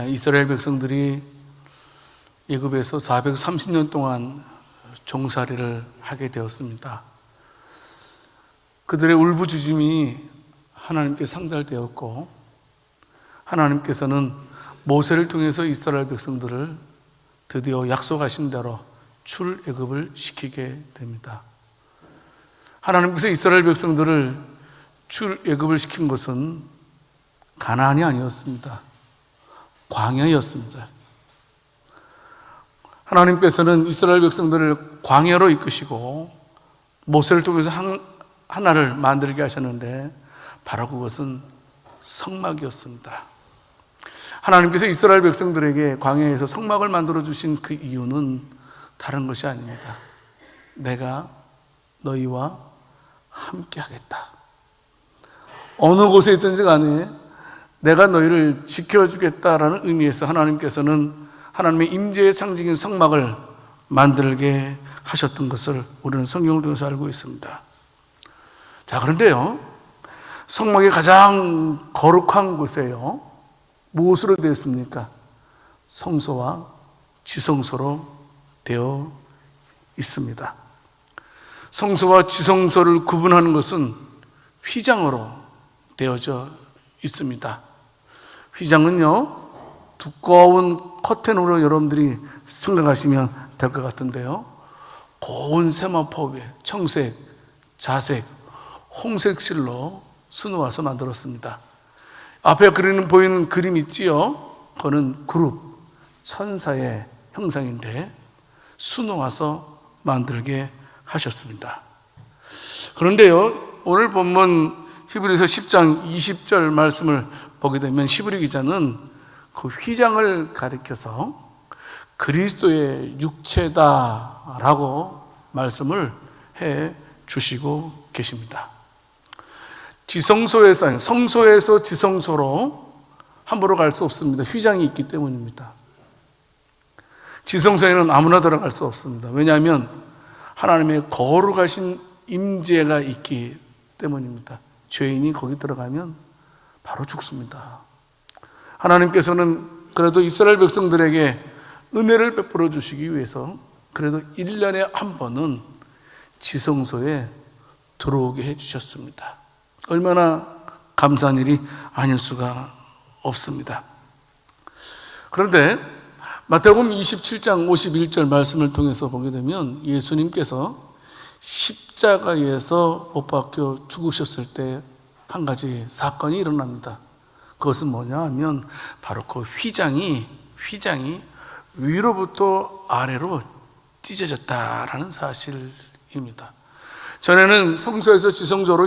이스라엘 백성들이 애굽에서 430년 동안 종살이를 하게 되었습니다. 그들의 울부짖음이 하나님께 상달되었고, 하나님께서는 모세를 통해서 이스라엘 백성들을 드디어 약속하신 대로 출애굽을 시키게 됩니다. 하나님께서 이스라엘 백성들을 출애굽을 시킨 것은 가나안이 아니었습니다. 광야였습니다. 하나님께서는 이스라엘 백성들을 광야로 이끄시고 모세를 통해서 하나를 만들게 하셨는데 바로 그것은 성막이었습니다. 하나님께서 이스라엘 백성들에게 광야에서 성막을 만들어 주신 그 이유는 다른 것이 아닙니다. 내가 너희와 함께 하겠다. 어느 곳에 있든지 간에 내가 너희를 지켜주겠다라는 의미에서 하나님께서는 하나님의 임재의 상징인 성막을 만들게 하셨던 것을 우리는 성경을 통해서 알고 있습니다. 자, 그런데요, 성막의 가장 거룩한 곳에요, 무엇으로 되어 있습니까? 성소와 지성소로 되어 있습니다. 성소와 지성소를 구분하는 것은 휘장으로 되어져 있습니다. 휘장은요, 두꺼운 커튼으로 여러분들이 생각하시면 될 것 같은데요, 고운 세마포 위에 청색, 자색, 홍색 실로 수놓아서 만들었습니다. 앞에 보이는 그림 있지요? 그거는 그룹, 천사의 형상인데 수놓아서 만들게 하셨습니다. 그런데요, 오늘 본문 히브리서 10장 20절 말씀을 보게 되면 히브리 기자는 그 휘장을 가리켜서 그리스도의 육체다라고 말씀을 해 주시고 계십니다. 지성소에서, 성소에서 지성소로 함부로 갈 수 없습니다. 휘장이 있기 때문입니다. 지성소에는 아무나 들어갈 수 없습니다. 왜냐하면 하나님의 거룩하신 임재가 있기 때문입니다. 죄인이 거기 들어가면 바로 죽습니다. 하나님께서는 그래도 이스라엘 백성들에게 은혜를 베풀어 주시기 위해서 그래도 1년에 한 번은 지성소에 들어오게 해주셨습니다. 얼마나 감사한 일이 아닐 수가 없습니다. 그런데 마태복음 27장 51절 말씀을 통해서 보게 되면 예수님께서 십자가에서 못 박혀 죽으셨을 때 한 가지 사건이 일어납니다. 그것은 뭐냐 하면 바로 그 휘장이 위로부터 아래로 찢어졌다라는 사실입니다. 전에는 성소에서 지성소로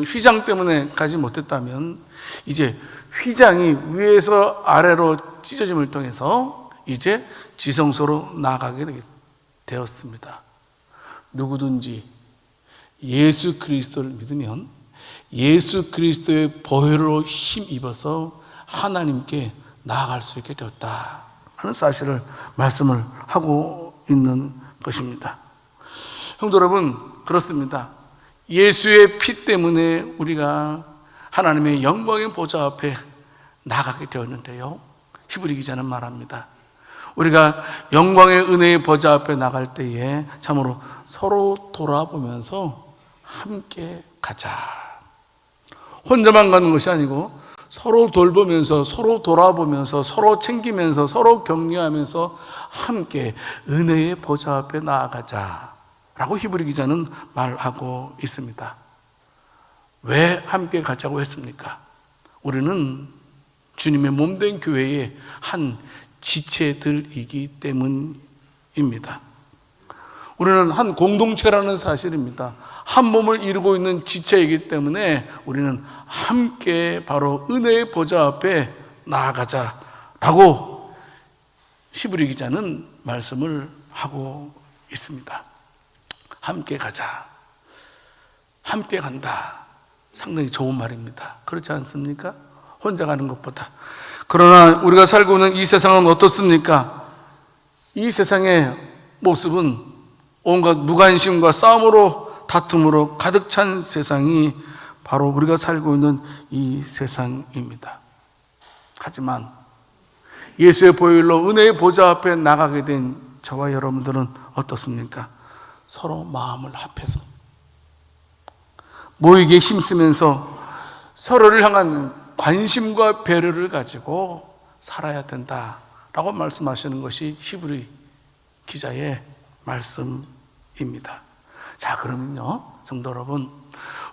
휘장 때문에 가지 못했다면 이제 휘장이 위에서 아래로 찢어짐을 통해서 이제 지성소로 나가게 되었습니다. 누구든지 예수 그리스도를 믿으면 예수 그리스도의 보혈로 힘입어서 하나님께 나아갈 수 있게 되었다 하는 사실을 말씀을 하고 있는 것입니다. 성도 여러분, 그렇습니다. 예수의 피 때문에 우리가 하나님의 영광의 보좌 앞에 나가게 되었는데요, 히브리 기자는 말합니다. 우리가 영광의 은혜의 보좌 앞에 나갈 때에 참으로 서로 돌아보면서 함께 가자. 혼자만 가는 것이 아니고 서로 돌보면서, 서로 돌아보면서, 서로 챙기면서, 서로 격려하면서 함께 은혜의 보좌 앞에 나아가자 라고 히브리 기자는 말하고 있습니다. 왜 함께 가자고 했습니까? 우리는 주님의 몸된 교회의 한 지체들이기 때문입니다. 우리는 한 공동체라는 사실입니다. 한 몸을 이루고 있는 지체이기 때문에 우리는 함께 바로 은혜의 보좌 앞에 나아가자라고 히브리 기자는 말씀을 하고 있습니다. 함께 가자, 함께 간다, 상당히 좋은 말입니다. 그렇지 않습니까? 혼자 가는 것보다. 그러나 우리가 살고 있는 이 세상은 어떻습니까? 이 세상의 모습은 온갖 무관심과 싸움으로, 다툼으로 가득 찬 세상이 바로 우리가 살고 있는 이 세상입니다. 하지만 예수의 보혈로 은혜의 보좌 앞에 나가게 된 저와 여러분들은 어떻습니까? 서로 마음을 합해서 모이게 힘쓰면서 서로를 향한 관심과 배려를 가지고 살아야 된다라고 말씀하시는 것이 히브리 기자의 말씀입니다. 자, 그러면요, 성도 여러분,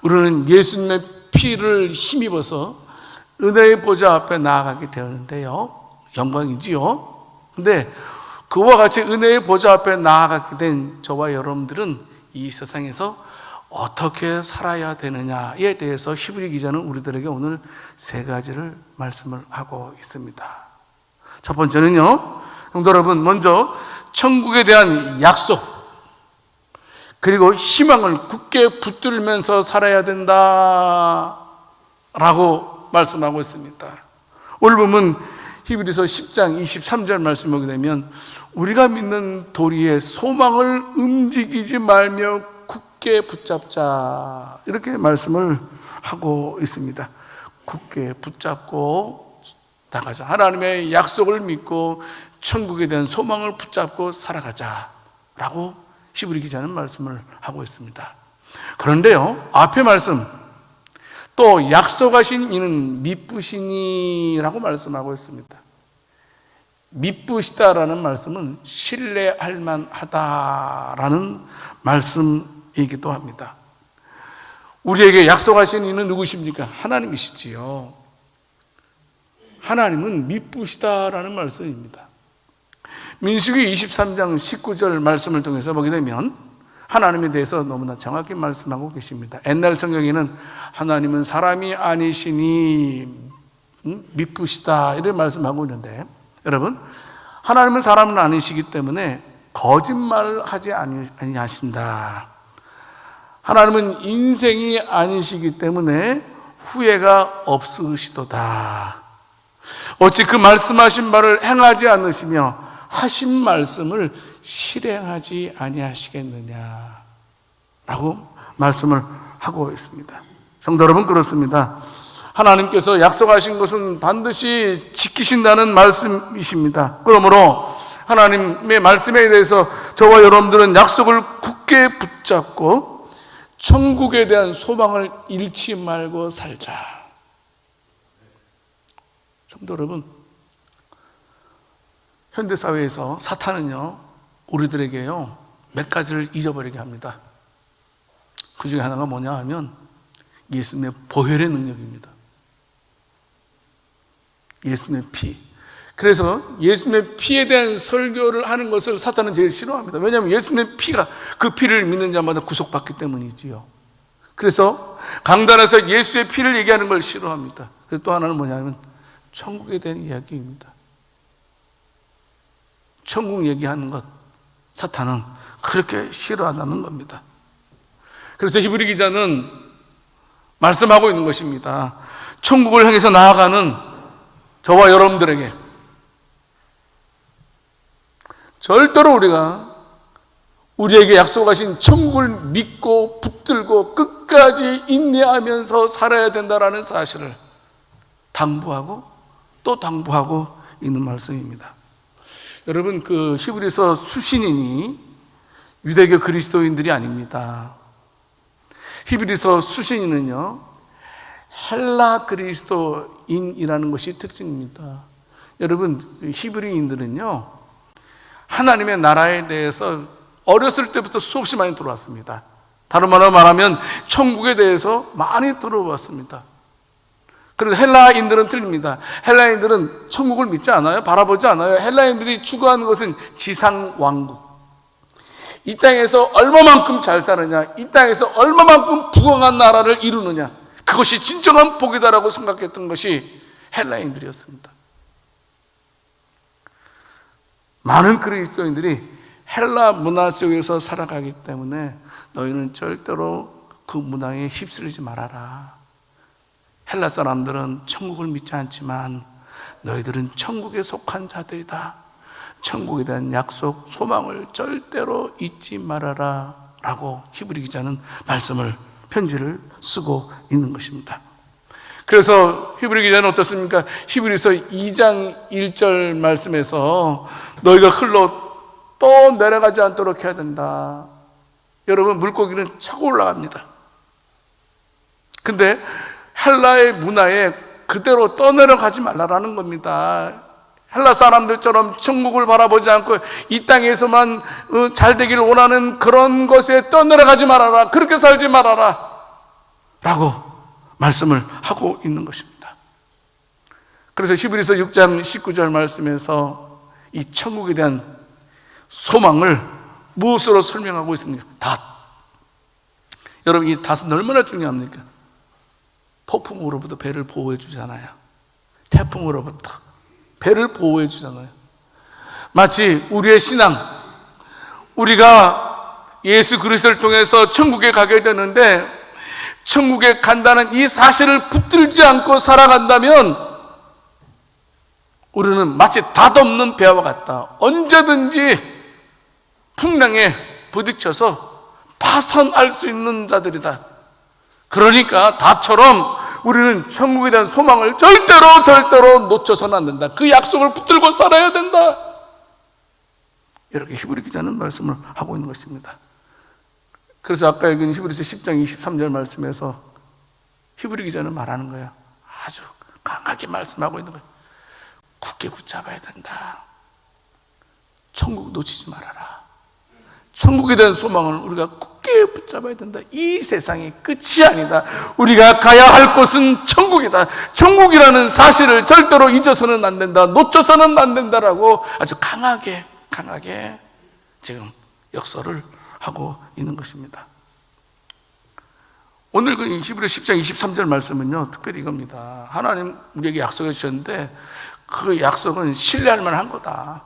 우리는 예수님의 피를 힘입어서 은혜의 보좌 앞에 나아가게 되었는데요, 영광이지요. 근데 그와 같이 은혜의 보좌 앞에 나아가게 된 저와 여러분들은 이 세상에서 어떻게 살아야 되느냐에 대해서 히브리 기자는 우리들에게 오늘 세 가지를 말씀을 하고 있습니다. 첫 번째는요, 성도 여러분, 먼저 천국에 대한 약속, 그리고 희망을 굳게 붙들면서 살아야 된다라고 말씀하고 있습니다. 오늘 보면 히브리서 10장 23절 말씀 보게 되면 우리가 믿는 도리의 소망을 움직이지 말며 굳게 붙잡자, 이렇게 말씀을 하고 있습니다. 굳게 붙잡고 나가자. 하나님의 약속을 믿고 천국에 대한 소망을 붙잡고 살아가자라고 히브리 기자는 말씀을 하고 있습니다. 그런데요, 앞에 말씀, 또 약속하신 이는 미쁘시니라고 말씀하고 있습니다. 미쁘시다라는 말씀은 신뢰할 만하다라는 말씀이기도 합니다. 우리에게 약속하신 이는 누구십니까? 하나님이시지요. 하나님은 미쁘시다라는 말씀입니다. 민수기 23장 19절 말씀을 통해서 보게 되면 하나님에 대해서 너무나 정확히 말씀하고 계십니다. 옛날 성경에는 하나님은 사람이 아니시니 미쁘시다, 이렇게 말씀하고 있는데, 여러분, 하나님은 사람은 아니시기 때문에 거짓말을 하지 아니하신다. 하나님은 인생이 아니시기 때문에 후회가 없으시도다. 어찌 그 말씀하신 바를 행하지 않으시며 하신 말씀을 실행하지 아니하시겠느냐 라고 말씀을 하고 있습니다. 성도 여러분, 그렇습니다. 하나님께서 약속하신 것은 반드시 지키신다는 말씀이십니다. 그러므로 하나님의 말씀에 대해서 저와 여러분들은 약속을 굳게 붙잡고 천국에 대한 소망을 잃지 말고 살자. 성도 여러분, 현대사회에서 사탄은요, 우리들에게요, 몇 가지를 잊어버리게 합니다. 그 중에 하나가 뭐냐 하면 예수님의 보혈의 능력입니다. 예수님의 피. 그래서 예수님의 피에 대한 설교를 하는 것을 사탄은 제일 싫어합니다. 왜냐하면 예수님의 피가, 그 피를 믿는 자마다 구속받기 때문이지요. 그래서 강단에서 예수의 피를 얘기하는 걸 싫어합니다. 그리고 또 하나는 뭐냐면 천국에 대한 이야기입니다. 천국 얘기하는 것, 사탄은 그렇게 싫어한다는 겁니다. 그래서 히브리 기자는 말씀하고 있는 것입니다. 천국을 향해서 나아가는 저와 여러분들에게 절대로 우리에게 약속하신 천국을 믿고 붙들고 끝까지 인내하면서 살아야 된다라는 사실을 당부하고 또 당부하고 있는 말씀입니다. 여러분, 그 히브리서 수신인이 유대교 그리스도인들이 아닙니다. 히브리서 수신인은요, 헬라 그리스도인이라는 것이 특징입니다. 여러분, 히브리인들은요, 하나님의 나라에 대해서 어렸을 때부터 수없이 많이 들어왔습니다. 다른 말로 말하면 천국에 대해서 많이 들어왔습니다. 그런데 헬라인들은 틀립니다. 헬라인들은 천국을 믿지 않아요. 바라보지 않아요. 헬라인들이 추구하는 것은 지상왕국, 이 땅에서 얼마만큼 잘 사느냐, 이 땅에서 얼마만큼 부강한 나라를 이루느냐, 그것이 진정한 복이다라고 생각했던 것이 헬라인들이었습니다. 많은 그리스도인들이 헬라 문화 속에서 살아가기 때문에 너희는 절대로 그 문화에 휩쓸리지 말아라. 헬라 사람들은 천국을 믿지 않지만 너희들은 천국에 속한 자들이다. 천국에 대한 약속, 소망을 절대로 잊지 말아라 라고 히브리 기자는 편지를 쓰고 있는 것입니다. 그래서 히브리 기자는 어떻습니까? 히브리서 2장 1절 말씀에서 너희가 흘러 또 내려가지 않도록 해야 된다. 여러분, 물고기는 차고 올라갑니다. 근데 헬라의 문화에 그대로 떠내려가지 말라라는 겁니다. 헬라 사람들처럼 천국을 바라보지 않고 이 땅에서만 잘 되기를 원하는 그런 것에 떠내려가지 말아라, 그렇게 살지 말아라 라고 말씀을 하고 있는 것입니다. 그래서 히브리서 6장 19절 말씀에서 이 천국에 대한 소망을 무엇으로 설명하고 있습니까? 닷. 여러분, 이 닷은 얼마나 중요합니까? 폭풍으로부터 배를 보호해 주잖아요. 태풍으로부터 배를 보호해 주잖아요. 마치 우리의 신앙, 우리가 예수 그리스도를 통해서 천국에 가게 되는데 천국에 간다는 이 사실을 붙들지 않고 살아간다면 우리는 마치 닷없는 배와 같다. 언제든지 풍랑에 부딪혀서 파산할 수 있는 자들이다. 그러니까 닷처럼 우리는 천국에 대한 소망을 절대로 놓쳐서는 안 된다. 그 약속을 붙들고 살아야 된다. 이렇게 히브리 기자는 말씀을 하고 있는 것입니다. 그래서 아까 읽은 히브리서 10장 23절 말씀에서 히브리 기자는 말하는 거예요. 아주 강하게 말씀하고 있는 거예요. 굳게 붙잡아야 된다. 천국 놓치지 말아라. 천국에 대한 소망을 우리가 굳게 붙잡아야 된다. 이 세상이 끝이 아니다. 우리가 가야 할 곳은 천국이다. 천국이라는 사실을 절대로 잊어서는 안 된다. 놓쳐서는 안 된다라고 아주 강하게 지금 역설을 하고 있는 것입니다. 오늘 그 히브리 10장 23절 말씀은요, 특별히 이겁니다. 하나님 우리에게 약속해 주셨는데 그 약속은 신뢰할 만한 거다.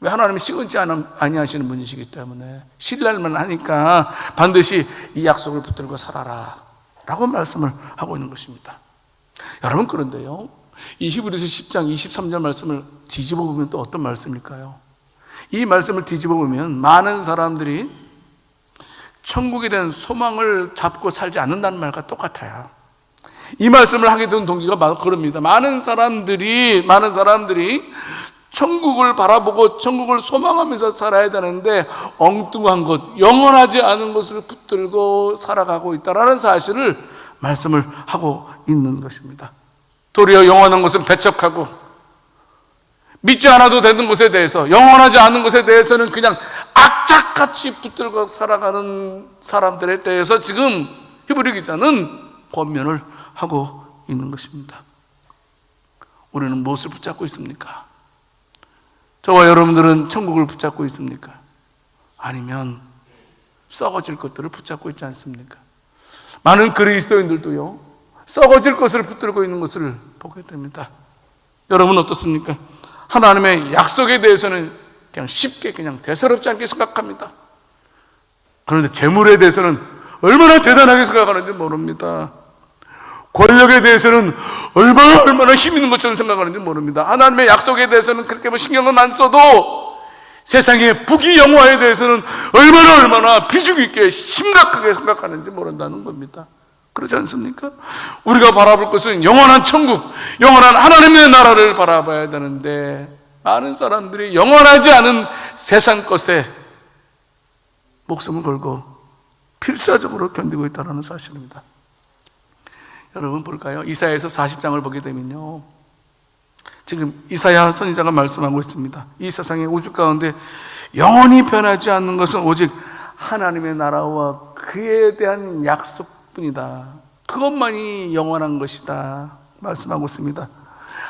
왜? 하나님이 시건치 아니하시는 분이시기 때문에 신뢰할 만하니까 반드시 이 약속을 붙들고 살아라 라고 말씀을 하고 있는 것입니다. 여러분, 그런데요, 이 히브리서 10장 23절 말씀을 뒤집어 보면 또 어떤 말씀일까요? 이 말씀을 뒤집어 보면 많은 사람들이 천국에 대한 소망을 잡고 살지 않는다는 말과 똑같아요. 이 말씀을 하게 된 동기가 바로 그럽니다. 많은 사람들이 천국을 바라보고 천국을 소망하면서 살아야 되는데 엉뚱한 것, 영원하지 않은 것을 붙들고 살아가고 있다는 사실을 말씀을 하고 있는 것입니다. 도리어 영원한 것은 배척하고 믿지 않아도 되는 것에 대해서, 영원하지 않은 것에 대해서는 그냥 악착같이 붙들고 살아가는 사람들에 대해서 지금 히브리 기자는 권면을 하고 있는 것입니다. 우리는 무엇을 붙잡고 있습니까? 저와 여러분들은 천국을 붙잡고 있습니까? 아니면 썩어질 것들을 붙잡고 있지 않습니까? 많은 그리스도인들도요, 썩어질 것을 붙들고 있는 것을 보게 됩니다. 여러분 어떻습니까? 하나님의 약속에 대해서는 그냥 쉽게, 그냥 대수롭지 않게 생각합니다. 그런데 재물에 대해서는 얼마나 대단하게 생각하는지 모릅니다. 권력에 대해서는 얼마나 힘 있는 것처럼 생각하는지 모릅니다. 하나님의 약속에 대해서는 그렇게 뭐 신경은 안 써도 세상의 부귀영화에 대해서는 얼마나 비중 있게 심각하게 생각하는지 모른다는 겁니다. 그렇지 않습니까? 우리가 바라볼 것은 영원한 천국, 영원한 하나님의 나라를 바라봐야 되는데 많은 사람들이 영원하지 않은 세상 것에 목숨을 걸고 필사적으로 견디고 있다는 사실입니다. 여러분 볼까요? 이사야에서 40장을 보게 되면요, 지금 이사야 선지자가 말씀하고 있습니다. 이 세상의 우주 가운데 영원히 변하지 않는 것은 오직 하나님의 나라와 그에 대한 약속뿐이다. 그것만이 영원한 것이다 말씀하고 있습니다.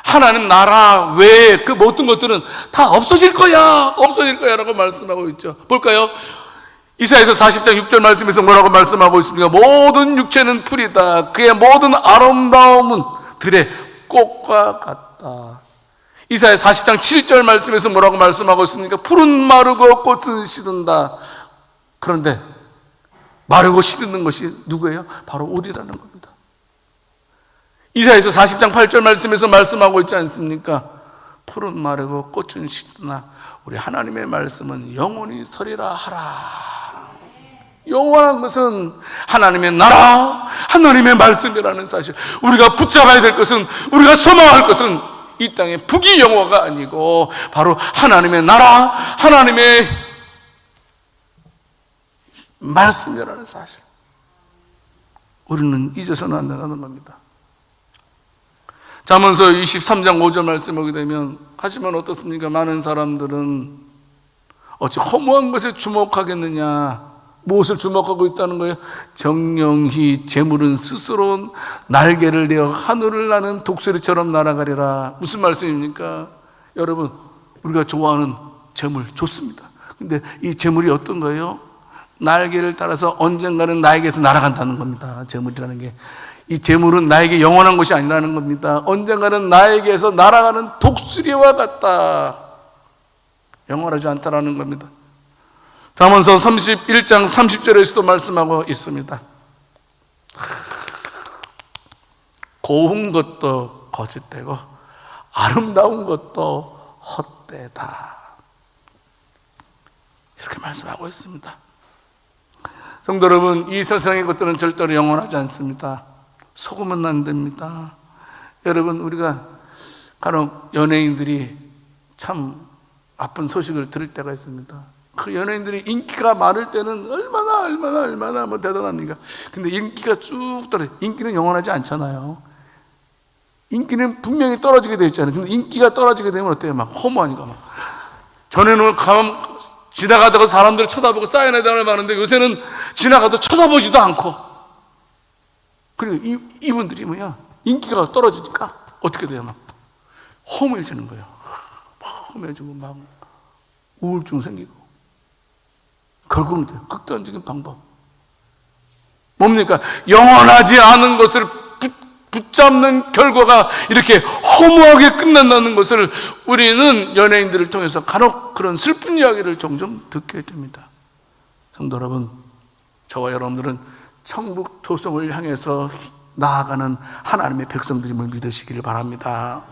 하나님 나라 외에 그 모든 것들은 다 없어질 거야 라고 말씀하고 있죠. 볼까요? 이사야서 40장 6절 말씀에서 뭐라고 말씀하고 있습니까? 모든 육체는 풀이다. 그의 모든 아름다움은 들의 꽃과 같다. 이사야 40장 7절 말씀에서 뭐라고 말씀하고 있습니까? 풀은 마르고 꽃은 시든다. 그런데 마르고 시드는 것이 누구예요? 바로 우리라는 겁니다. 이사야서 40장 8절 말씀에서 말씀하고 있지 않습니까? 풀은 마르고 꽃은 시드나 우리 하나님의 말씀은 영원히 서리라 하라. 영원한 것은 하나님의 나라, 하나님의 말씀이라는 사실. 우리가 붙잡아야 될 것은, 우리가 소망할 것은 이 땅의 북이 영화가 아니고 바로 하나님의 나라, 하나님의 말씀이라는 사실. 우리는 잊어서는 안 된다는 겁니다. 잠언서 23장 5절 말씀 보게 되면, 하지만 어떻습니까? 많은 사람들은 어찌 허무한 것에 주목하겠느냐. 무엇을 주목하고 있다는 거예요? 정령히 재물은 스스로 날개를 내어 하늘을 나는 독수리처럼 날아가리라. 무슨 말씀입니까? 여러분, 우리가 좋아하는 재물 좋습니다. 근데 이 재물이 어떤 거예요? 날개를 따라서 언젠가는 나에게서 날아간다는 겁니다. 재물이라는 게. 이 재물은 나에게 영원한 것이 아니라는 겁니다. 언젠가는 나에게서 날아가는 독수리와 같다. 영원하지 않다라는 겁니다. 잠언서 31장 30절에서도 말씀하고 있습니다. 고운 것도 거짓되고 아름다운 것도 헛되다. 이렇게 말씀하고 있습니다. 성도 여러분, 이 세상의 것들은 절대로 영원하지 않습니다. 속으면 안 됩니다. 여러분, 우리가 간혹 연예인들이 참 아픈 소식을 들을 때가 있습니다. 그 연예인들이 인기가 많을 때는 얼마나 뭐 대단합니까? 근데 인기가 쭉 떨어져. 인기는 영원하지 않잖아요. 인기는 분명히 떨어지게 되어 있잖아요. 근데 인기가 떨어지게 되면 어때요? 막 허무하니까 막. 전에는 지나가다가 사람들을 쳐다보고 사인해달라고 하는데 요새는 지나가도 쳐다보지도 않고. 그리고 이분들이 뭐냐? 인기가 떨어지니까 어떻게 돼요? 막 허무해지는 거예요. 막 허무해지고 막 우울증 생기고. 결국은 극단적인 방법. 뭡니까? 영원하지 않은 것을 붙잡는 결과가 이렇게 허무하게 끝난다는 것을 우리는 연예인들을 통해서 간혹 그런 슬픈 이야기를 종종 듣게 됩니다. 성도 여러분, 저와 여러분들은 천국 도성을 향해서 나아가는 하나님의 백성들임을 믿으시기를 바랍니다.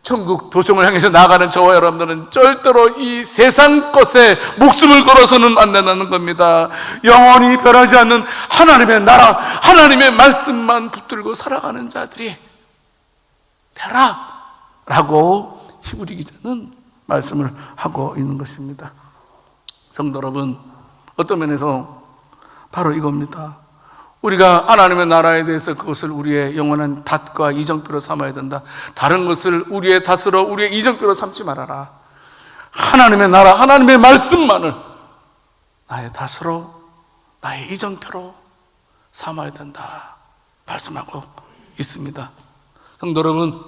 천국 도성을 향해서 나아가는 저와 여러분들은 절대로 이 세상 것에 목숨을 걸어서는 안 된다는 겁니다. 영원히 변하지 않는 하나님의 나라, 하나님의 말씀만 붙들고 살아가는 자들이 되라 라고 히브리 기자는 말씀을 하고 있는 것입니다. 성도 여러분, 어떤 면에서 바로 이겁니다. 우리가 하나님의 나라에 대해서 그것을 우리의 영원한 닷과 이정표로 삼아야 된다. 다른 것을 우리의 닷으로, 우리의 이정표로 삼지 말아라. 하나님의 나라, 하나님의 말씀만을 나의 닷으로, 나의 이정표로 삼아야 된다 말씀하고 있습니다. 성도 여러분,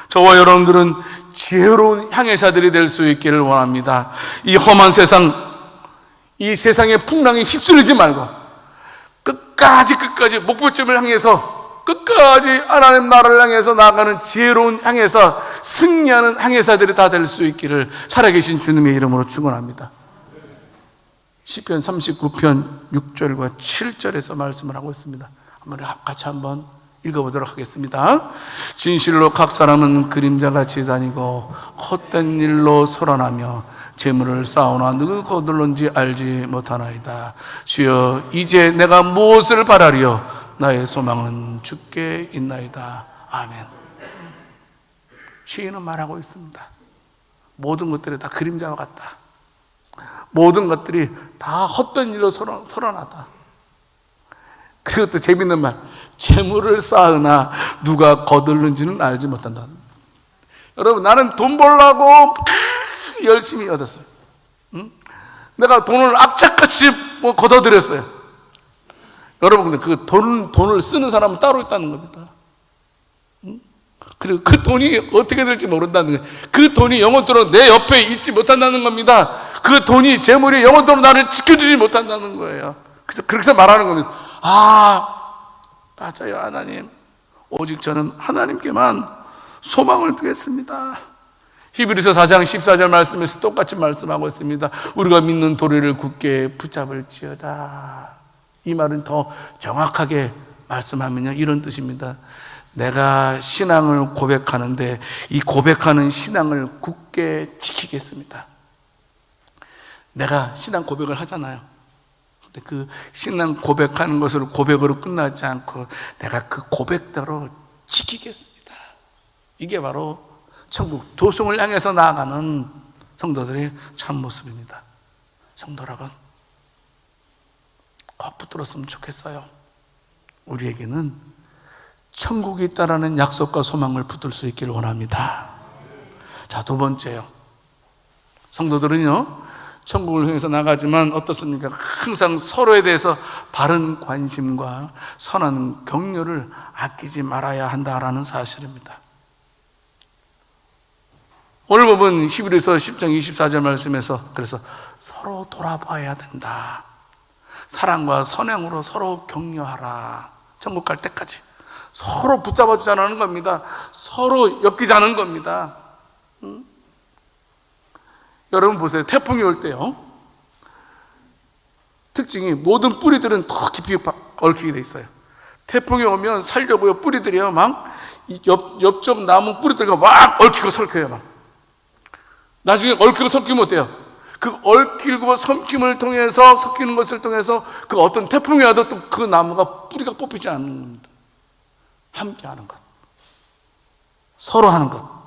저와 여러분들은 지혜로운 향해자들이 될 수 있기를 원합니다. 이 험한 세상, 이 세상의 풍랑에 휩쓸리지 말고 끝까지 목표점을 향해서 끝까지 하나님 나라를 향해서 나아가는 지혜로운 향해사, 승리하는 향해사들이 다 될 수 있기를 살아계신 주님의 이름으로 축원합니다. 시편 39편 6절과 7절에서 말씀을 하고 있습니다. 같이 한번 읽어보도록 하겠습니다. 진실로 각 사람은 그림자같이 다니고 헛된 일로 소란하며 재물을 쌓아오나 누구 거둘런지 알지 못하나이다. 주여, 이제 내가 무엇을 바라리요? 나의 소망은 주께 있나이다. 아멘. 시인은 말하고 있습니다. 모든 것들이 다 그림자와 같다. 모든 것들이 다 헛된 일로 소란하다. 그리고 또 재밌는 말, 재물을 쌓으나 누가 거둘는지는 알지 못한다. 여러분, 나는 돈 벌려고 열심히 얻었어요. 내가 돈을 악착같이 걷어들였어요. 여러분, 근데 그 돈을 쓰는 사람은 따로 있다는 겁니다. 그리고 그 돈이 어떻게 될지 모른다는 거예요. 그 돈이 영원토록 내 옆에 있지 못한다는 겁니다. 그 돈이, 재물이 영원토록 나를 지켜주지 못한다는 거예요. 그래서 그렇게 말하는 겁니다. 맞아요, 하나님. 오직 저는 하나님께만 소망을 두겠습니다. 히브리서 4장 14절 말씀에서 똑같이 말씀하고 있습니다. 우리가 믿는 도리를 굳게 붙잡을지어다. 이 말은 더 정확하게 말씀하면요, 이런 뜻입니다. 내가 신앙을 고백하는데 이 고백하는 신앙을 굳게 지키겠습니다. 내가 신앙 고백을 하잖아요. 근데 그 신랑 고백하는 것으로 고백으로 끝나지 않고 내가 그 고백대로 지키겠습니다. 이게 바로 천국 도성을 향해서 나아가는 성도들의 참 모습입니다. 성도 여러분, 꼭 붙들었으면 좋겠어요. 우리에게는 천국이 있다라는 약속과 소망을 붙들 수 있기를 원합니다. 자, 두 번째요. 성도들은요, 천국을 향해서 나가지만 어떻습니까? 항상 서로에 대해서 바른 관심과 선한 격려를 아끼지 말아야 한다라는 사실입니다. 오늘 보면 히브리서 10장 24절 말씀에서 그래서 서로 돌아봐야 된다. 사랑과 선행으로 서로 격려하라. 천국 갈 때까지 서로 붙잡아 주자는 겁니다. 서로 엮이자는 겁니다. 여러분 보세요. 태풍이 올 때요, 특징이 모든 뿌리들은 더 깊이 얽히게 돼 있어요. 태풍이 오면 살려고요, 뿌리들이요 막 옆쪽 나무 뿌리들과 막 얽히고 설켜요. 막 나중에 얽히고 섞이면 어때요? 그 얽히고 섞임을 통해서, 섞이는 것을 통해서 그 어떤 태풍이 와도 또 그 나무가 뿌리가 뽑히지 않는 겁니다. 함께 하는 것, 서로 하는 것,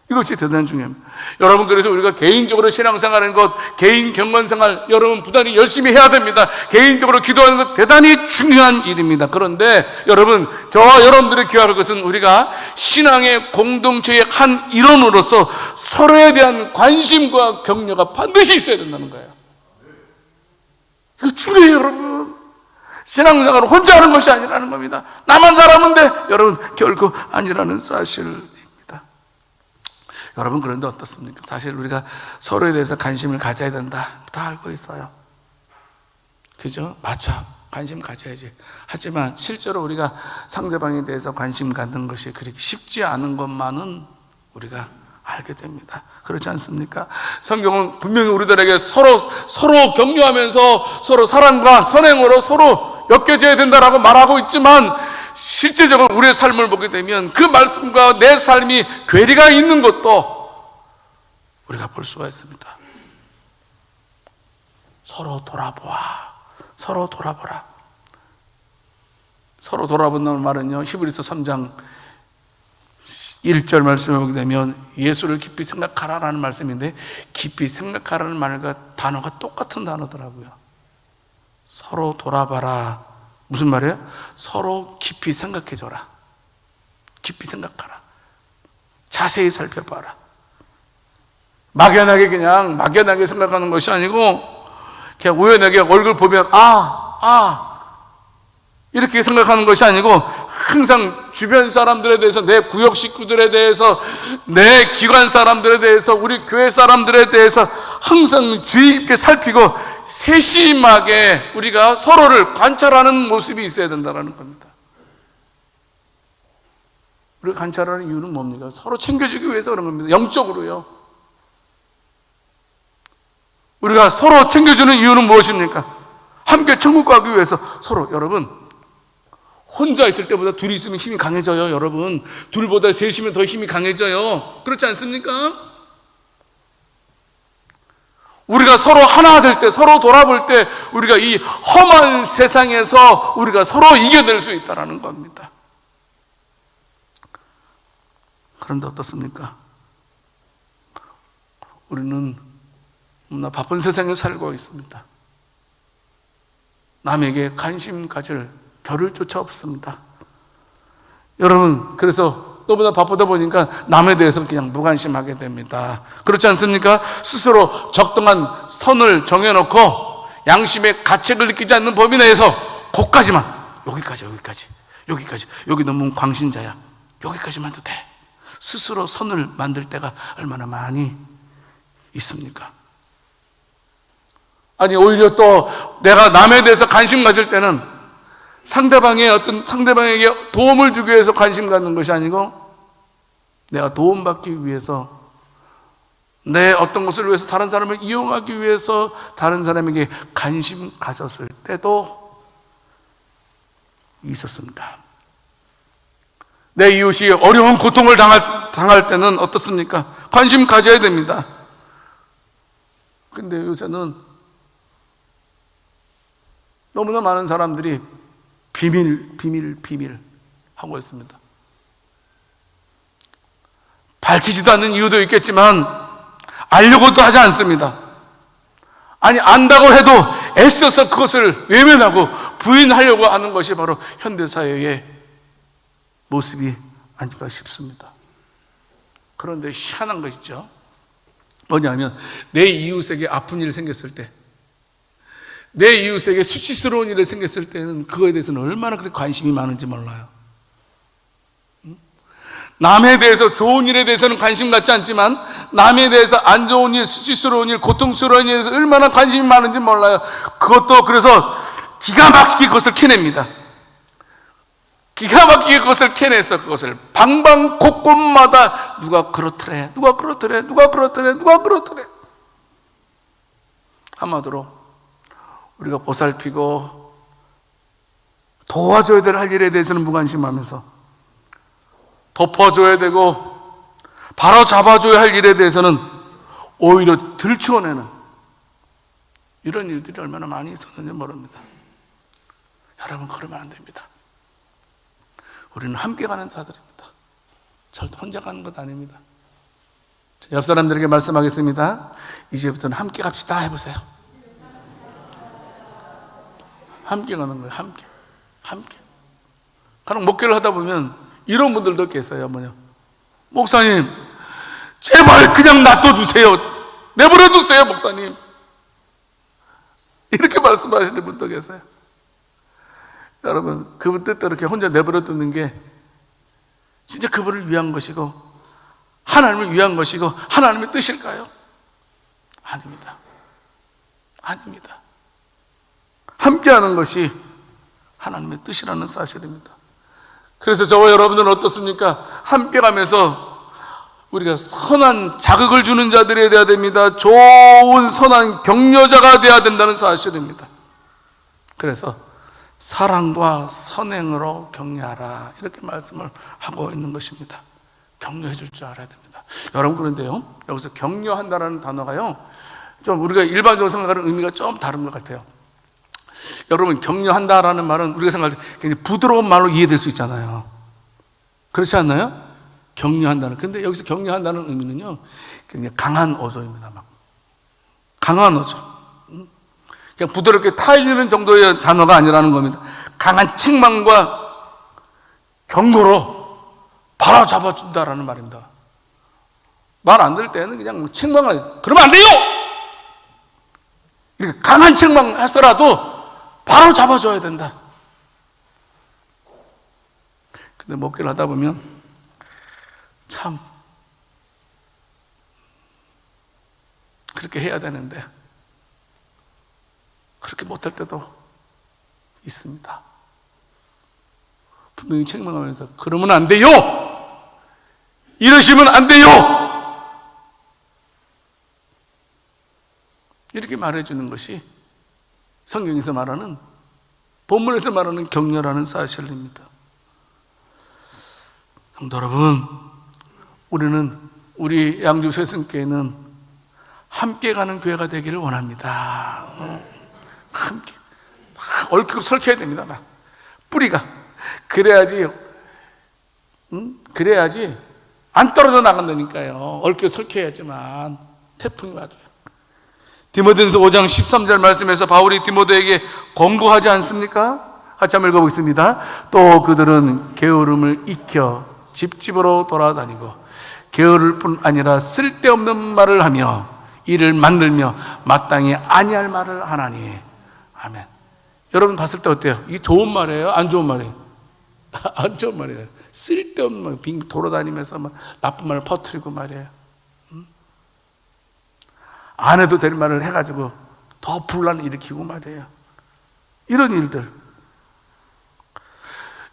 이것이 대단히 중요합니다. 여러분, 그래서 우리가 개인적으로 신앙생활하는 것, 개인 경건생활, 여러분 부단히 열심히 해야 됩니다. 개인적으로 기도하는 것 대단히 중요한 일입니다. 그런데 여러분, 저와 여러분들이 기억할 것은 우리가 신앙의 공동체의 한 일원으로서 서로에 대한 관심과 격려가 반드시 있어야 된다는 거예요. 이거 중요해요, 여러분. 신앙생활은 혼자 하는 것이 아니라는 겁니다. 나만 잘하면 돼, 여러분, 결코 아니라는 사실입니다. 여러분, 그런데 어떻습니까? 사실 우리가 서로에 대해서 관심을 가져야 된다, 다 알고 있어요. 그죠? 맞죠? 관심 가져야지. 하지만 실제로 우리가 상대방에 대해서 관심 갖는 것이 그렇게 쉽지 않은 것만은 우리가 알게 됩니다. 그렇지 않습니까? 성경은 분명히 우리들에게 서로 격려하면서 서로 사랑과 선행으로 서로 엮여져야 된다라고 말하고 있지만, 실제적으로 우리의 삶을 보게 되면 그 말씀과 내 삶이 괴리가 있는 것도 우리가 볼 수가 있습니다. 서로 돌아보아. 서로 돌아보라. 서로 돌아본다는 말은요, 히브리서 3장 1절 말씀을 보게 되면 예수를 깊이 생각하라라는 말씀인데, 깊이 생각하라는 말과 단어가 똑같은 단어더라고요. 서로 돌아봐라. 무슨 말이에요? 서로 깊이 생각해줘라. 깊이 생각하라. 자세히 살펴봐라. 막연하게 생각하는 것이 아니고, 그냥 우연하게 얼굴 보면 이렇게 생각하는 것이 아니고, 항상 주변 사람들에 대해서, 내 구역 식구들에 대해서, 내 기관 사람들에 대해서, 우리 교회 사람들에 대해서 항상 주의 깊게 살피고 세심하게 우리가 서로를 관찰하는 모습이 있어야 된다는 겁니다. 우리가 관찰하는 이유는 뭡니까? 서로 챙겨주기 위해서 그런 겁니다. 영적으로요. 우리가 서로 챙겨주는 이유는 무엇입니까? 함께 천국 가기 위해서 서로. 여러분, 혼자 있을 때보다 둘이 있으면 힘이 강해져요. 여러분, 둘보다 셋이면 더 힘이 강해져요. 그렇지 않습니까? 우리가 서로 하나 될 때, 서로 돌아볼 때 우리가 이 험한 세상에서 우리가 서로 이겨낼 수 있다는 겁니다. 그런데 어떻습니까? 우리는 너무나 바쁜 세상에 살고 있습니다. 남에게 관심 가질 겨를조차 없습니다. 여러분, 그래서 너무나 바쁘다 보니까 남에 대해서 그냥 무관심하게 됩니다. 그렇지 않습니까? 스스로 적당한 선을 정해놓고 양심의 가책을 느끼지 않는 범위 내에서 거기까지만, 여기까지, 여기 너무 광신자야, 여기까지만 해도 돼. 스스로 선을 만들 때가 얼마나 많이 있습니까? 아니, 오히려 또 내가 남에 대해서 관심 가질 때는 상대방에게 도움을 주기 위해서 관심 갖는 것이 아니고, 내가 도움받기 위해서, 내 어떤 것을 위해서 다른 사람을 이용하기 위해서 다른 사람에게 관심 가졌을 때도 있었습니다. 내 이웃이 어려운 고통을 당할 때는 어떻습니까? 관심 가져야 됩니다. 근데 요새는 너무나 많은 사람들이 비밀 하고 있습니다. 밝히지도 않는 이유도 있겠지만 알려고도 하지 않습니다. 아니, 안다고 해도 애써서 그것을 외면하고 부인하려고 하는 것이 바로 현대사회의 모습이 아닐까 싶습니다. 그런데 희한한 것이죠. 뭐냐면 내 이웃에게 아픈 일이 생겼을 때, 내 이웃에게 수치스러운 일이 생겼을 때는 그거에 대해서는 얼마나 그렇게 관심이 많은지 몰라요. 남에 대해서 좋은 일에 대해서는 관심 갖지 않지만 남에 대해서 안 좋은 일, 수치스러운 일, 고통스러운 일에 대해서 얼마나 관심이 많은지 몰라요. 그것도 그래서 기가 막히게 그것을 캐냅니다. 기가 막히게 그것을 캐내서 그것을 방방곡곡마다 누가 그렇더래, 누가 그렇더래, 누가 그렇더래, 누가 그렇더래. 한마디로 우리가 보살피고 도와줘야 될 할 일에 대해서는 무관심하면서 덮어줘야 되고 바로 잡아줘야 할 일에 대해서는 오히려 들추어내는 이런 일들이 얼마나 많이 있었는지 모릅니다. 여러분, 그러면 안 됩니다. 우리는 함께 가는 자들입니다. 절대 혼자 가는 것 아닙니다. 옆 사람들에게 말씀하겠습니다. 이제부터는 함께 갑시다 해보세요. 함께 가는 거예요. 함께. 가령 목회를 하다 보면 이런 분들도 계세요. 목사님, 제발 그냥 놔둬주세요. 내버려두세요, 목사님. 이렇게 말씀하시는 분도 계세요. 여러분, 그분 뜻대로 이렇게 혼자 내버려두는 게 진짜 그분을 위한 것이고 하나님을 위한 것이고 하나님의 뜻일까요? 아닙니다. 함께하는 것이 하나님의 뜻이라는 사실입니다. 그래서 저와 여러분들은 어떻습니까? 함께 가면서 우리가 선한 자극을 주는 자들이 되어야 됩니다. 좋은 선한 격려자가 되어야 된다는 사실입니다. 그래서 사랑과 선행으로 격려하라, 이렇게 말씀을 하고 있는 것입니다. 격려해 줄 줄 알아야 됩니다. 여러분, 그런데요, 여기서 격려한다라는 단어가요, 좀 우리가 일반적으로 생각하는 의미가 좀 다른 것 같아요. 여러분, 격려한다라는 말은 우리가 생각할 때 굉장히 부드러운 말로 이해될 수 있잖아요. 그렇지 않나요? 격려한다는. 근데 여기서 격려한다는 의미는요, 굉장히 강한 어조입니다. 강한 어조. 그냥 부드럽게 타일리는 정도의 단어가 아니라는 겁니다. 강한 책망과 경고로 바로 잡아준다라는 말입니다. 말 안 들을 때는 그냥 책망을, 그러면 안 돼요! 이렇게 강한 책망 했더라도 바로 잡아줘야 된다. 근데 목회를 하다 보면 참 그렇게 해야 되는데 그렇게 못할 때도 있습니다. 분명히 책망하면서 그러면 안 돼요! 이러시면 안 돼요! 이렇게 말해주는 것이 성경에서 말하는, 본문에서 말하는 격려라는 사실입니다. 성도 여러분, 우리는 우리 양주 새순교회는 함께 가는 교회가 되기를 원합니다. 함께 얽히고 설켜야 됩니다. 뿌리가 그래야지 안 떨어져 나간다니까요. 얽혀 설켜야지만 태풍이 와도요. 디모데전서 5장 13절 말씀에서 바울이 디모데에게 권고하지 않습니까? 같이 한번 읽어보겠습니다. 또 그들은 게으름을 익혀 집집으로 돌아다니고 게으를 뿐 아니라 쓸데없는 말을 하며 이를 만들며 마땅히 아니할 말을 하나니. 아멘. 여러분 봤을 때 어때요? 이게 좋은 말이에요? 안 좋은 말이에요? 안 좋은 말이에요. 쓸데없는 말, 빙 돌아다니면서 막 나쁜 말을 퍼뜨리고 말이에요. 안 해도 될 말을 해가지고 더 분란을 일으키고 말이에요. 이런 일들.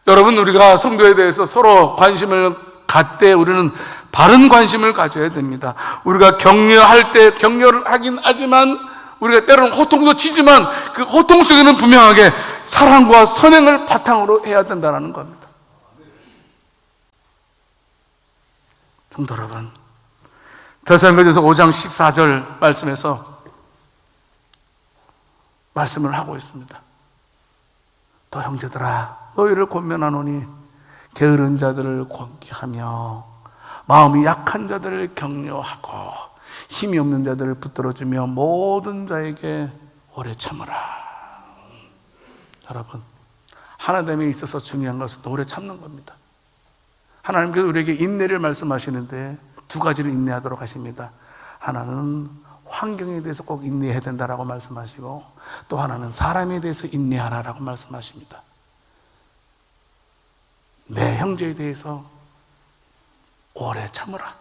여러분, 우리가 성도에 대해서 서로 관심을 갖되 우리는 바른 관심을 가져야 됩니다. 우리가 격려할 때 격려를 하긴 하지만 우리가 때로는 호통도 치지만 그 호통 속에는 분명하게 사랑과 선행을 바탕으로 해야 된다는 겁니다. 성도 여러분, 데살로니가전서 5장 14절 말씀에서 말씀을 하고 있습니다. 또 형제들아, 너희를 권면하노니 게으른 자들을 권기하며 마음이 약한 자들을 격려하고 힘이 없는 자들을 붙들어주며 모든 자에게 오래 참으라. 여러분, 하나됨에 있어서 중요한 것은 오래 참는 겁니다. 하나님께서 우리에게 인내를 말씀하시는데 두 가지를 인내하도록 하십니다. 하나는 환경에 대해서 꼭 인내해야 된다라고 말씀하시고, 또 하나는 사람에 대해서 인내하라라고 말씀하십니다. 내 형제에 대해서 오래 참으라.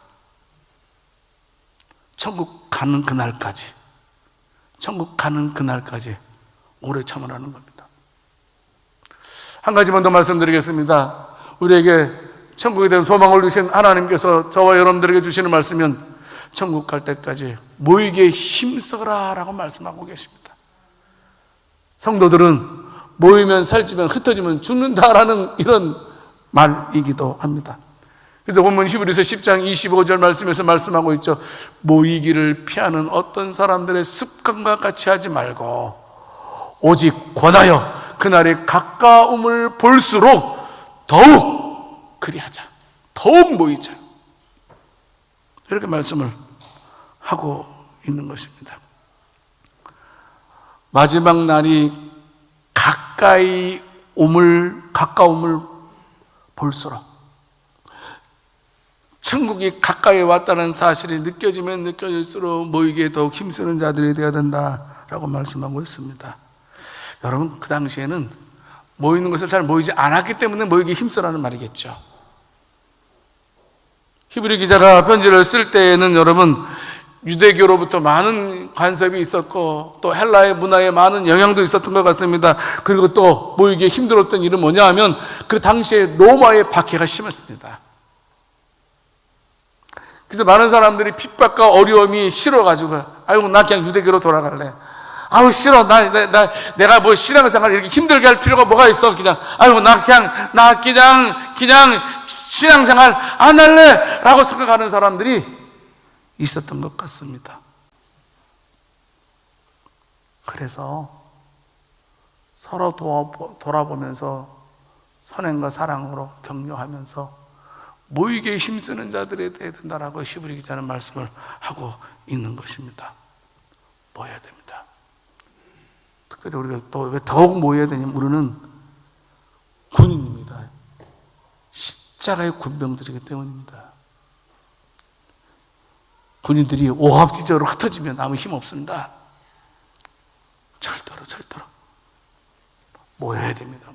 천국 가는 그날까지 오래 참으라는 겁니다. 한 가지만 더 말씀드리겠습니다. 우리에게 천국에 대한 소망을 주신 하나님께서 저와 여러분들에게 주시는 말씀은 천국 갈 때까지 모이기에 힘써라 라고 말씀하고 계십니다. 성도들은 모이면 살지면 흩어지면 죽는다라는 이런 말이기도 합니다. 그래서 본문 히브리서 10장 25절 말씀에서 말씀하고 있죠. 모이기를 피하는 어떤 사람들의 습관과 같이 하지 말고 오직 권하여 그날의 가까움을 볼수록 더욱 그리하자. 더욱 모이자. 이렇게 말씀을 하고 있는 것입니다. 마지막 날이 가까움을 볼수록, 천국이 가까이 왔다는 사실이 느껴지면 느껴질수록 모이기에 더욱 힘쓰는 자들이 되어야 된다라고 말씀하고 있습니다. 여러분, 그 당시에는 모이는 것을 잘 모이지 않았기 때문에 모이기에 힘쓰라는 말이겠죠. 히브리 기자가 편지를 쓸 때에는 여러분, 유대교로부터 많은 간섭이 있었고 또 헬라의 문화에 많은 영향도 있었던 것 같습니다. 그리고 또 모이기에 힘들었던 일은 뭐냐 하면 그 당시에 로마의 박해가 심했습니다. 그래서 많은 사람들이 핍박과 어려움이 싫어가지고, 아이고 나 그냥 유대교로 돌아갈래. 아우 싫어, 내가 뭐 신앙생활 이렇게 힘들게 할 필요가 뭐가 있어. 그냥 아이고 나 그냥 신앙생활 안 할래 라고 생각하는 사람들이 있었던 것 같습니다. 그래서 서로 돌아보면서 선행과 사랑으로 격려하면서 모이기에 힘쓰는 자들이 되어야 된다라고 히브리 기자는 말씀을 하고 있는 것입니다. 모여야 됩니다. 특별히 우리가 또 왜 더욱 모여야 되냐면 우리는 군인입니다. 십자가의 군병들이기 때문입니다. 군인들이 오합지졸로 흩어지면 아무 힘 없습니다. 절대로 모여야 됩니다.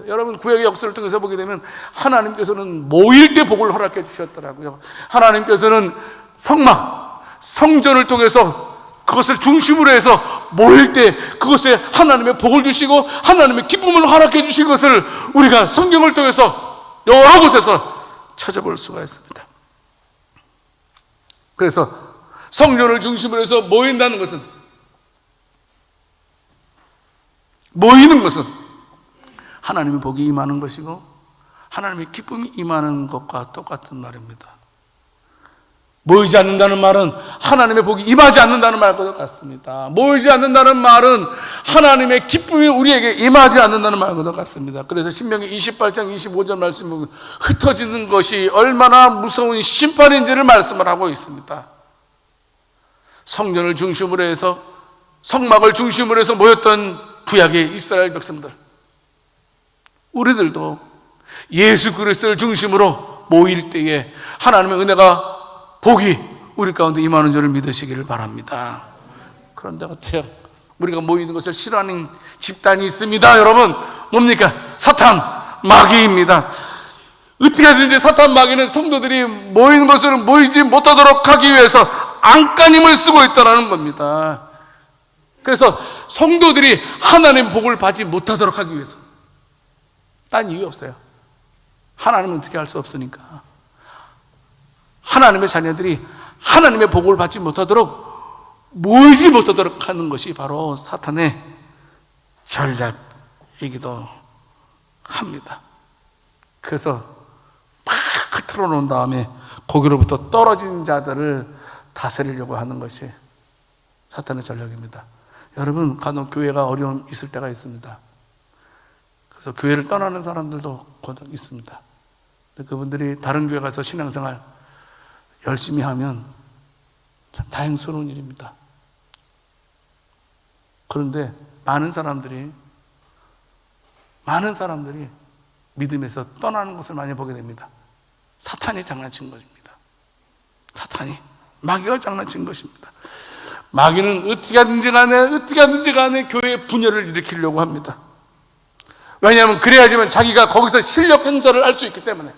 여러분, 구약의 역사를 통해서 보게 되면 하나님께서는 모일 때 복을 허락해 주셨더라고요. 하나님께서는 성전을 통해서 그것을 중심으로 해서 모일 때 그것에 하나님의 복을 주시고 하나님의 기쁨을 허락해 주신 것을 우리가 성경을 통해서 여러 곳에서 찾아볼 수가 있습니다. 그래서 성전을 중심으로 해서 모이는 것은 하나님의 복이 임하는 것이고 하나님의 기쁨이 임하는 것과 똑같은 말입니다. 모이지 않는다는 말은 하나님의 복이 임하지 않는다는 말과 같습니다. 모이지 않는다는 말은 하나님의 기쁨이 우리에게 임하지 않는다는 말과 같습니다. 그래서 신명기 28장 25절 말씀에 보면 흩어지는 것이 얼마나 무서운 심판인지를 말씀을 하고 있습니다. 성전을 중심으로 해서 성막을 중심으로 해서 모였던 구약의 이스라엘 백성들, 우리들도 예수 그리스도를 중심으로 모일 때에 하나님의 은혜가 복이 우리 가운데 임하는 줄을 믿으시기를 바랍니다. 그런데 어때요? 우리가 모이는 것을 싫어하는 집단이 있습니다. 여러분, 뭡니까? 사탄, 마귀입니다. 어떻게든지 사탄 마귀는 성도들이 모이는 것을 모이지 못하도록 하기 위해서 안간힘을 쓰고 있다는 겁니다. 그래서 성도들이 하나님의 복을 받지 못하도록 하기 위해서, 딴 이유 없어요. 하나님은 어떻게 할 수 없으니까. 하나님의 자녀들이 하나님의 복을 받지 못하도록, 모이지 못하도록 하는 것이 바로 사탄의 전략이기도 합니다. 그래서 막 흐트러 놓은 다음에 거기로부터 떨어진 자들을 다스리려고 하는 것이 사탄의 전략입니다. 여러분, 간혹 교회가 어려움 있을 때가 있습니다. 그래서 교회를 떠나는 사람들도 곧 있습니다. 그분들이 다른 교회 가서 신앙생활 열심히 하면 참 다행스러운 일입니다. 그런데 많은 사람들이 믿음에서 떠나는 것을 많이 보게 됩니다. 사탄이 장난친 것입니다. 사탄이, 마귀가 장난친 것입니다. 마귀는 어떻게 하든지 간에 교회의 분열을 일으키려고 합니다. 왜냐하면 그래야지만 자기가 거기서 실력 행사를 할 수 있기 때문에.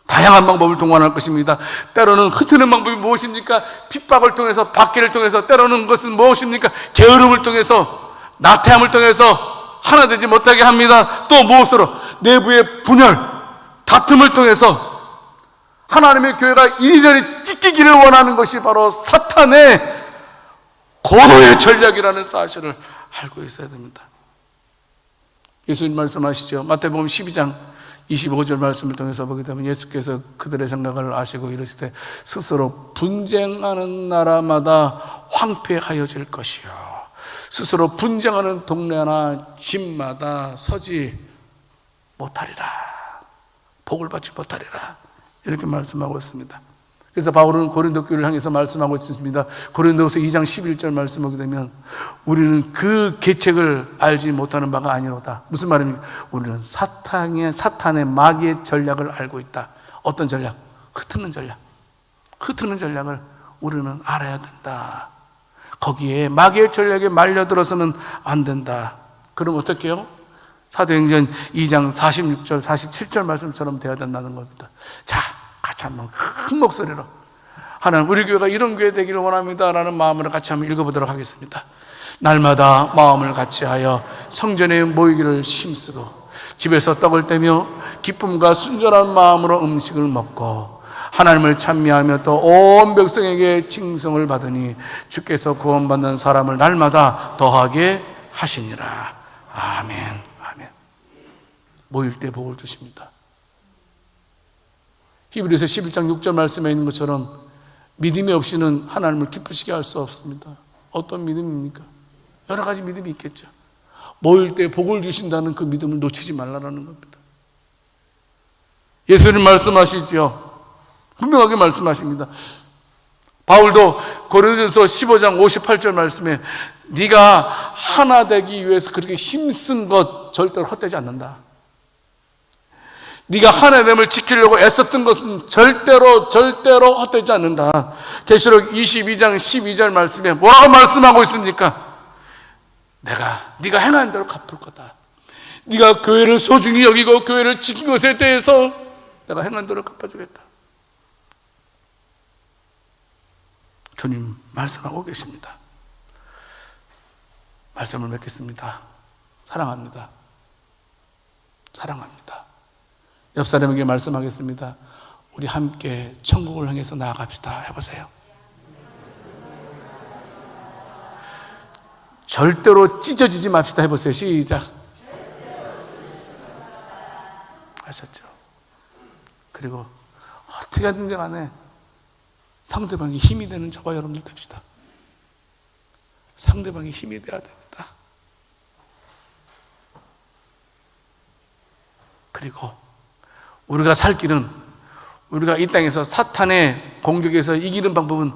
다양한 방법을 동원할 것입니다. 때로는 흩트는 방법이 무엇입니까? 핍박을 통해서, 박해를 통해서, 때로는 그것은 무엇입니까? 게으름을 통해서, 나태함을 통해서 하나 되지 못하게 합니다. 또 무엇으로? 내부의 분열, 다툼을 통해서 하나님의 교회가 이리저리 찢기기를 원하는 것이 바로 사탄의 고도의 전략이라는 사실을 알고 있어야 됩니다. 예수님 말씀하시죠. 마태복음 12장 25절 말씀을 통해서 보게 되면 예수께서 그들의 생각을 아시고 이르시되 스스로 분쟁하는 나라마다 황폐하여질 것이요 스스로 분쟁하는 동네나 집마다 서지 못하리라, 복을 받지 못하리라, 이렇게 말씀하고 있습니다. 그래서 바울은 고린도 교회를 향해서 말씀하고 있습니다. 고린도서 2장 11절 말씀하게 되면 우리는 그 계책을 알지 못하는 바가 아니로다. 무슨 말입니까? 우리는 사탄의 마귀의 전략을 알고 있다. 어떤 전략? 흩트는 전략. 흩트는 전략을 우리는 알아야 된다. 거기에 마귀의 전략에 말려들어서는 안 된다. 그럼 어떻게 해요? 사도행전 2장 46절 47절 말씀처럼 되어야 된다는 겁니다. 자, 같이 한번 큰 목소리로 하나님, 우리 교회가 이런 교회 되기를 원합니다 라는 마음으로 같이 한번 읽어보도록 하겠습니다. 날마다 마음을 같이하여 성전에 모이기를 힘쓰고 집에서 떡을 떼며 기쁨과 순전한 마음으로 음식을 먹고 하나님을 찬미하며 또 온 백성에게 칭송을 받으니 주께서 구원받는 사람을 날마다 더하게 하시니라. 아멘. 아멘. 모일 때 복을 주십니다. 히브리서 11장 6절 말씀에 있는 것처럼 믿음이 없이는 하나님을 기쁘시게 할 수 없습니다. 어떤 믿음입니까? 여러 가지 믿음이 있겠죠. 모일 때 복을 주신다는 그 믿음을 놓치지 말라는 겁니다. 예수님 말씀하시죠. 분명하게 말씀하십니다. 바울도 고린도전서 15장 58절 말씀에 네가 하나 되기 위해서 그렇게 힘쓴 것 절대로 헛되지 않는다. 네가 하나됨을 지키려고 애썼던 것은 절대로 헛되지 않는다. 계시록 22장 12절 말씀에 뭐라고 말씀하고 있습니까? 네가 행한 대로 갚을 거다. 네가 교회를 소중히 여기고 교회를 지킨 것에 대해서 내가 행한 대로 갚아주겠다. 주님 말씀하고 계십니다. 말씀을 맺겠습니다. 사랑합니다. 옆 사람에게 말씀하겠습니다. 우리 함께 천국을 향해서 나아갑시다. 해보세요. 절대로 찢어지지 맙시다. 해보세요. 시작. 하셨죠. 그리고 어떻게 하든지 간에 상대방이 힘이 되는 저와 여러분들 됩시다. 상대방이 힘이 돼야 됩니다. 그리고 우리가 살 길은, 우리가 이 땅에서 사탄의 공격에서 이기는 방법은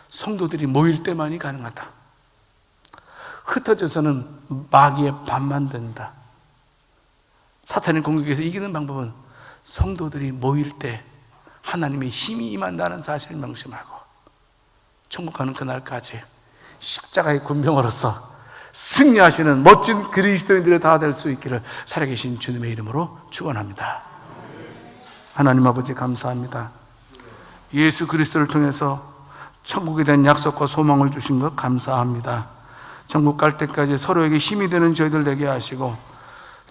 성도들이 모일 때만이 가능하다. 흩어져서는 마귀의 반만 된다. 사탄의 공격에서 이기는 방법은 성도들이 모일 때 하나님의 힘이 임한다는 사실을 명심하고 천국 가는 그날까지 십자가의 군병으로서 승리하시는 멋진 그리스도인들이 다 될 수 있기를 살아계신 주님의 이름으로 축원합니다. 하나님 아버지 감사합니다. 예수 그리스도를 통해서 천국에 대한 약속과 소망을 주신 것 감사합니다. 천국 갈 때까지 서로에게 힘이 되는 저희들 되게 하시고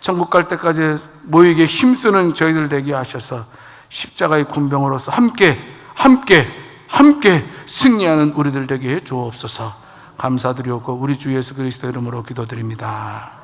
천국 갈 때까지 모이게 힘쓰는 저희들 되게 하셔서 십자가의 군병으로서 함께 승리하는 우리들 되게 해 주옵소서. 감사드리옵고 우리 주 예수 그리스도 이름으로 기도드립니다.